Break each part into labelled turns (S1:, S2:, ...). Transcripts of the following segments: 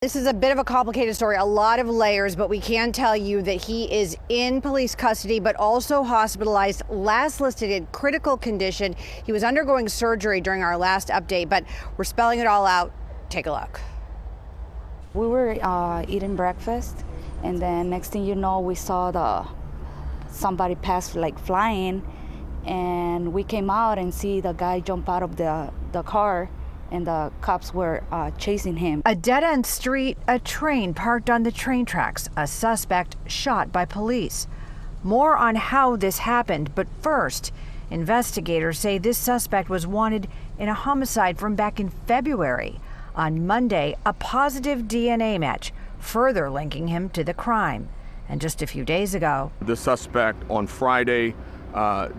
S1: This is a bit of a complicated story, a lot of layers, but we can tell you that he is in police custody, but also hospitalized, last listed in critical condition. He was undergoing surgery during our last update, but we're spelling it all out. Take a look.
S2: We were eating breakfast, and then next thing you know, we saw somebody pass like flying, and we came out and see the guy jump out of the car, and the cops were chasing him.
S3: A dead-end street, a train parked on the train tracks, a suspect shot by police. More on how this happened, but first, investigators say this suspect was wanted in a homicide from back in February. On Monday, a positive DNA match, further linking him to the crime. And just a few days ago,
S4: the suspect on Friday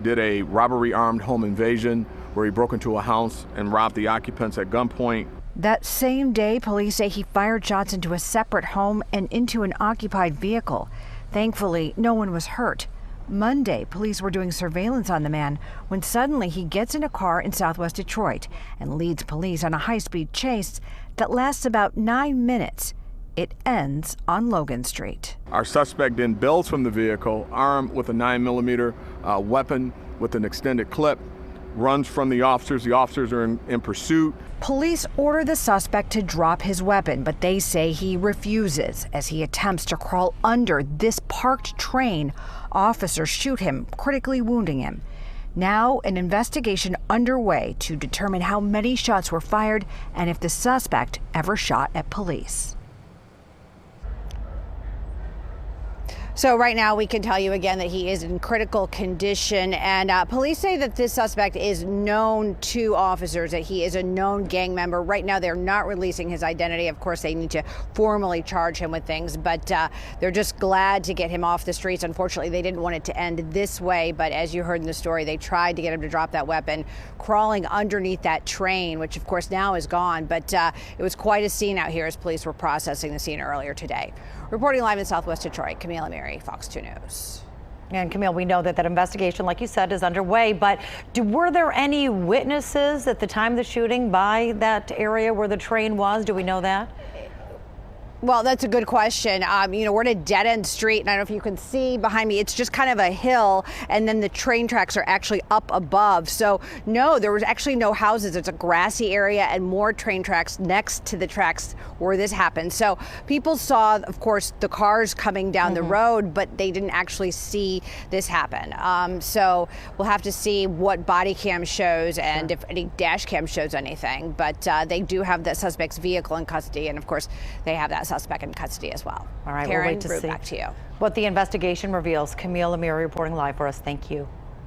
S4: did a robbery armed home invasion where he broke into a house and robbed the occupants at gunpoint.
S3: That same day, police say he fired shots into a separate home and into an occupied vehicle. Thankfully, no one was hurt. Monday, police were doing surveillance on the man when suddenly he gets in a car in southwest Detroit and leads police on a high-speed chase that lasts about 9 minutes. It ends on Logan Street.
S4: Our suspect then bails from the vehicle, armed with a 9mm weapon with an extended clip, runs from the officers. The officers are in pursuit.
S3: Police order the suspect to drop his weapon, but they say he refuses as he attempts to crawl under this parked train. Officers shoot him, critically wounding him. Now, an investigation underway to determine how many shots were fired and if the suspect ever shot at police.
S1: So right now we can tell you again that he is in critical condition, and police say that this suspect is known to officers, that he is a known gang member. Right now they're not releasing his identity. Of course, they need to formally charge him with things, but they're just glad to get him off the streets. Unfortunately, they didn't want it to end this way, but as you heard in the story, they tried to get him to drop that weapon, crawling underneath that train, which of course now is gone, but it was quite a scene out here as police were processing the scene earlier today. Reporting live in Southwest Detroit, Camille Amiri, Fox 2 News.
S5: And Camille, we know that investigation, like you said, is underway, but were there any witnesses at the time of the shooting by that area where the train was? Do we know that?
S1: Well, that's a good question. We're at a dead-end street, and I don't know if you can see behind me, it's just kind of a hill, and then the train tracks are actually up above. So, no, there was actually no houses. It's a grassy area and more train tracks next to the tracks where this happened. So people saw, of course, the cars coming down the road, but they didn't actually see this happen. So we'll have to see what body cam shows and if any dash cam shows anything. But they do have the suspect's vehicle in custody, and, of course, they have that suspect in custody as well.
S5: All right,
S1: Karen,
S5: we'll wait to see
S1: back to you.
S5: What the investigation reveals. Camille Amiri reporting live for us. Thank you.